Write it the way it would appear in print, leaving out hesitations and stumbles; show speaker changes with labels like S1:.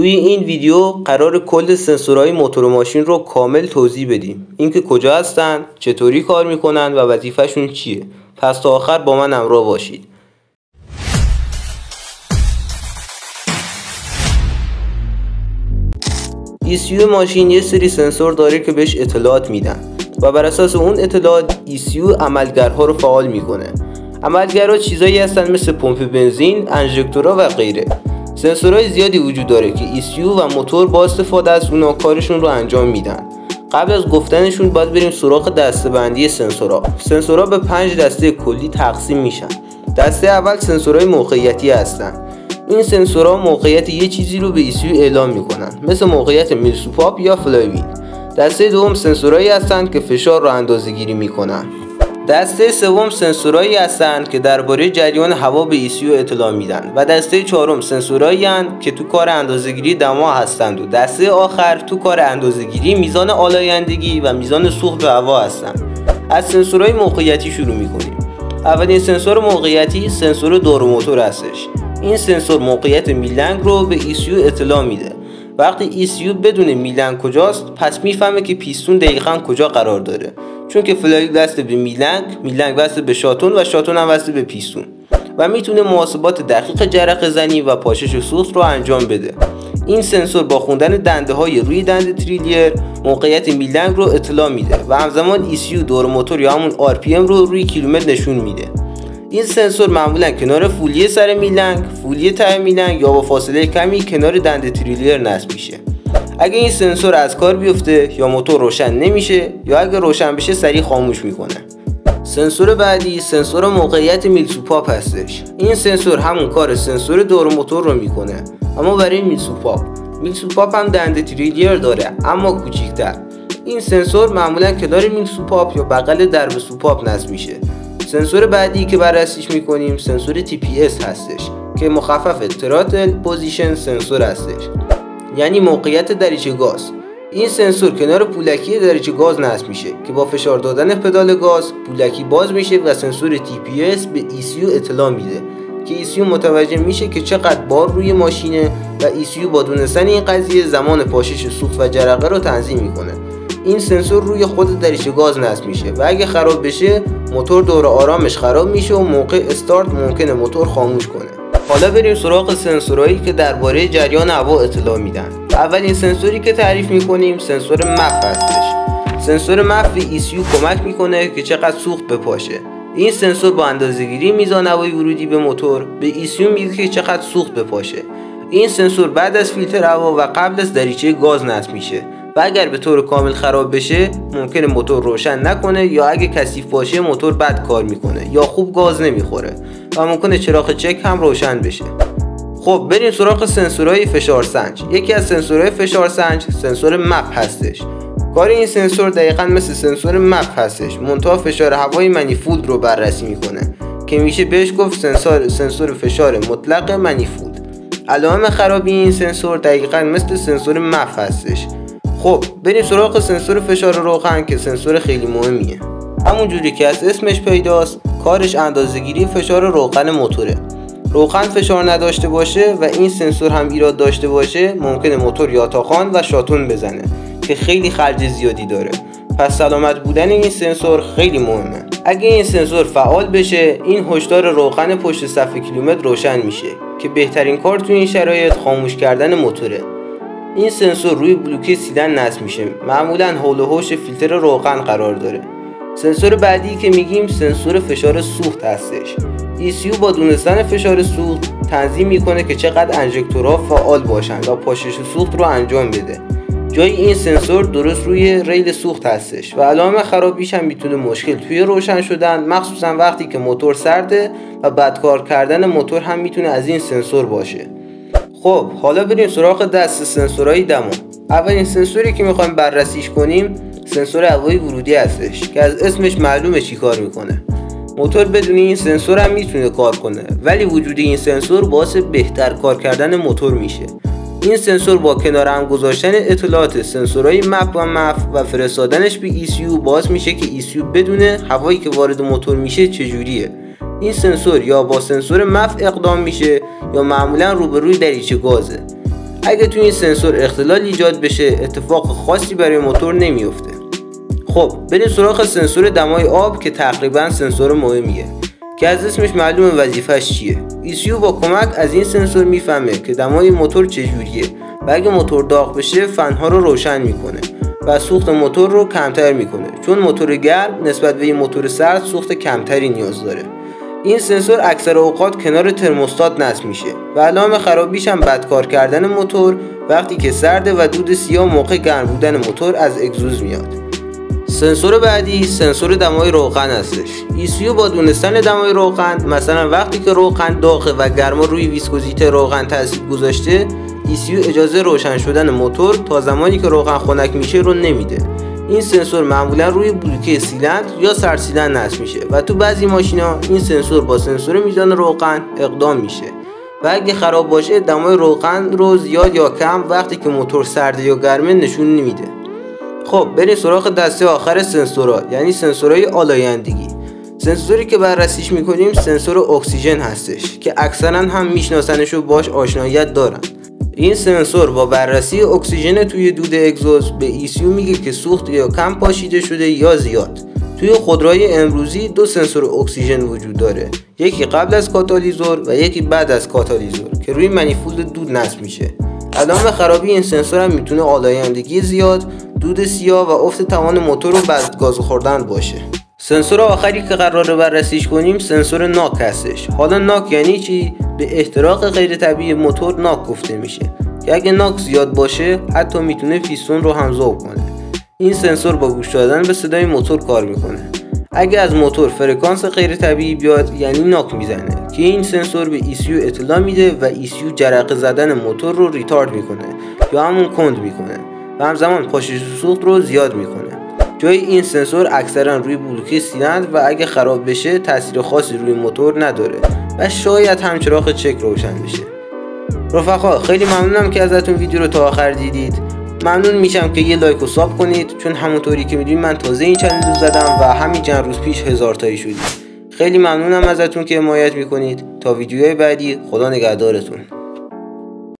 S1: توی این ویدیو قرار کل سنسورهای موتور و ماشین رو کامل توضیح بدیم. اینکه کجا هستن، چطوری کار میکنن و وظیفه‌شون چیه. پس تا آخر با من همراه باشید. ECU ماشین یه سری سنسور داره که بهش اطلاعات میدن و بر اساس اون اطلاعات ECU عملگرها رو فعال میکنه. عملگرها چیزایی هستن مثل پمپ بنزین، انژکتورها و غیره. سنسورهای زیادی وجود داره که ECU و موتور با استفاده از اونها کارشون رو انجام میدن. قبل از گفتنشون باید بریم سراغ دسته‌بندی سنسورها. سنسورها به 5 دسته کلی تقسیم میشن. دسته اول سنسورهای موقعیتی هستن. این سنسورها موقعیت یه چیزی رو به ECU اعلام میکنن، مثل موقعیت میلسوپاپ یا فلایویل. دسته دوم سنسورهایی هستند که فشار رو اندازه‌گیری میکنن. دسته سوم سنسورهایی هستند که درباره جریان هوا به ECU اطلاع میدن و دسته چهارم سنسورهایی هستند که تو کار اندازه‌گیری دما هستند و دسته آخر تو کار اندازه‌گیری میزان آلایندگی و میزان سوخت به هوا هستند. از سنسورهای موقعیتی شروع میکنیم. اولین سنسور موقعیتی سنسور دور موتور هستش. این سنسور موقعیت میلنگ رو به ECU اطلاع میده. وقتی ECU بدون میلنگ کجاست، پس میفهمه که پیستون دقیقاً کجا قرار داره. چون که فلایویل وصل به میلنگ وصل به شاتون و شاتون هم وصل به پیستون و میتونه محاسبات دقیق جرقه زنی و پاشش سوخت رو انجام بده. این سنسور با خوندن دنده های روی دنده تریلیر موقعیت میلنگ رو اطلاع میده و همزمان ECU دور موتور یا همون RPM رو روی کیلومتر نشون میده. این سنسور معمولا کنار فولیه سر میلنگ، فولیه ته میلنگ یا با فاصله کمی کنار دنده تریلیر نصب میشه. اگه این سنسور از کار بیفته یا موتور روشن نمیشه یا اگه روشن بشه سریع خاموش میکنه. سنسور بعدی سنسور موقعیت میلسوپاپ هستش. این سنسور همون کار سنسور دور موتور رو میکنه، اما برای میلسوپاپ هم دنده تریلیر داره اما کوچیک‌تر. این سنسور معمولا کنار میلسوپاپ یا بغل درب سوپاپ نصب میشه. سنسور بعدی که بررسیش میکنیم سنسور TPS هستش که مخفف تراتل پوزیشن سنسور هستش، یعنی موقعیت دریچه گاز. این سنسور کنار پولکی دریچه گاز نصب میشه که با فشار دادن پدال گاز پولکی باز میشه و سنسور TPS به ECU اطلاع میده که ECU متوجه میشه که چقدر بار روی ماشینه و ECU با دونستن این قضیه زمان پاشش سوخت و جرقه رو تنظیم میکنه. این سنسور روی خود دریچه گاز نصب میشه و اگه خراب بشه موتور دور آرامش خراب میشه و موقع استارت ممکنه موتور خاموش کنه. حالا بریم سراغ سنسورهایی که درباره جریان هوا اطلاع میدن. اولین سنسوری که تعریف میکنیم سنسور مف هستش. سنسور مف به ECU کمک میکنه که چقدر سوخت بپاشه. این سنسور با اندازه‌گیری میزان هوای ورودی به موتور به ECU میگه که چقدر سوخت بپاشه. این سنسور بعد از فیلتر هوا و قبل از دریچه گاز نصب میشه و اگر به طور کامل خراب بشه ممکنه موتور روشن نکنه یا اگه کثیف باشه موتور بد کار میکنه یا خوب گاز نمیخوره و ممکنه چراغ چک هم روشن بشه. خب بریم سراغ سنسورهای فشار سنج. یکی از سنسورهای فشار سنج سنسور مپ هستش. کار این سنسور دقیقاً مثل سنسور مپ هستش، منتها فشار هوای منیفولد رو بررسی میکنه که میشه بهش گفت سنسور فشار مطلق منیفولد. علائم خرابی این سنسور دقیقاً مثل سنسور مپ هستش. خب بریم سراغ سنسور فشار روغن که سنسور خیلی مهمیه. همونجوری که از اسمش پیداست کارش اندازه‌گیری فشار روغن موتوره. روغن فشار نداشته باشه و این سنسور هم ایراد داشته باشه ممکنه موتور یاتاخوان و شاتون بزنه که خیلی خرج زیادی داره. پس سلامت بودن این سنسور خیلی مهمه. اگه این سنسور فعال بشه این هشدار روغن پشت صفحه کیلومتر روشن میشه که بهترین کار تو این شرایط خاموش کردن موتوره. این سنسور روی بلوکه سیدن نصب میشه، معمولا حول و حوش فیلتر روغن قرار داره. سنسور بعدی که میگیم سنسور فشار سوخت هستش. ECU با دونستن فشار سوخت تنظیم میکنه که چقدر انژکتورها فعال باشن و پاشش سوخت رو انجام بده. جای این سنسور درست روی ریل سوخت هستش و علائم خرابیش هم میتونه مشکل توی روشن شدن، مخصوصا وقتی که موتور سرده و بدکار کردن موتور هم میتونه از این سنسور باشه. خب حالا بریم سراغ دست سنسورهای دما. اولین سنسوری که میخوایم بررسیش کنیم سنسور هوای ورودی هستش که از اسمش معلومه چی کار میکنه. موتور بدون این سنسور هم میتونه کار کنه ولی وجود این سنسور باعث بهتر کار کردن موتور میشه. این سنسور با کنار هم گذاشتن اطلاعات سنسورهای مپ و فرستادنش به ECU باعث میشه که ECU بدونه هوایی که وارد موتور میشه چجوریه. این سنسور یا با سنسور مف اقدام میشه یا معمولا روبروی دریچه گازه. اگه توی این سنسور اختلال ایجاد بشه اتفاق خاصی برای موتور نمیفته. خب بریم سراغ سنسور دمای آب که تقریبا سنسور مهمیه که از اسمش معلومه وظیفه‌اش چیه. ECU با کمک از این سنسور میفهمه که دمای موتور چجوریه و اگه موتور داغ بشه فنها رو روشن میکنه و سوخت موتور رو کمتر میکنه، چون موتور گرم نسبت به موتور سرد سوخت کمتری نیاز داره. این سنسور اکثر اوقات کنار ترموستات نصب میشه و علائم خرابیش هم بدکار کردن موتور وقتی که سرده و دود سیاه موقع گرم بودن موتور از اگزوز میاد. سنسور بعدی سنسور دمای روغن هستش. ECU با دونستن دمای روغن، مثلا وقتی که روغن داغه و گرما روی ویسکوزیته روغن تاثیر گذاشته، ECU اجازه روشن شدن موتور تا زمانی که روغن خنک میشه رو نمیده. این سنسور معمولا روی بلوکه سیلندر یا سرسیلندر نصب میشه و تو بعضی ماشینا این سنسور با سنسور میزان روغن اقدام میشه و اگه خراب باشه دمای روغن رو زیاد یا کم وقتی که موتور سرده یا گرمه نشون نمیده. خب بریم سراغ دسته آخر سنسورها، یعنی سنسورهای آلایندگی. سنسوری که بررسیش میکنیم سنسور اکسیژن هستش که اکثرا هم میشناسنش و باش آشناییت دارن. این سنسور با بررسی اکسیژن توی دود اگزوز به ECU میگه که سوخت یا کم پاشیده شده یا زیاد. توی خودروهای امروزی دو سنسور اکسیژن وجود داره، یکی قبل از کاتالیزور و یکی بعد از کاتالیزور که روی منیفولد دود نصب میشه. علائم خرابی این سنسور هم میتونه آلایندگی زیاد، دود سیاه و افت توان موتور رو بعد گاز خوردن باشه. سنسور آخری که قراره بررسیش کنیم سنسور ناک هستش. حالا ناک یعنی چی؟ به احتراق غیر طبیعی موتور ناک گفته میشه که اگه ناک زیاد باشه حتی میتونه پیستون رو هم ذوب کنه. این سنسور با گوش دادن به صدای موتور کار میکنه. اگه از موتور فرکانس غیر طبیعی بیاد یعنی ناک میزنه که این سنسور به ECU اطلاع میده و ECU جرقه زدن موتور رو ریتارد میکنه یا همون کند میکنه و همزمان پاشش سوخت رو زیاد میکنه. جای این سنسور اکثرا روی بلوکه سیلندر و اگه خراب بشه تاثیر خاصی روی موتور نداره و شاید هم چراغ چک روشن بشه. رفقا خیلی ممنونم که ازتون ویدیو رو تا آخر دیدید. ممنون میشم که یه لایک و ساب کنید، چون همونطوری که میدونید من تازه این چنل رو زدم و همین چند روز پیش 1000 تایی شدیم. خیلی ممنونم ازتون که حمایت میکنید. تا ویدیوهای بعدی، خدا نگهدارتون.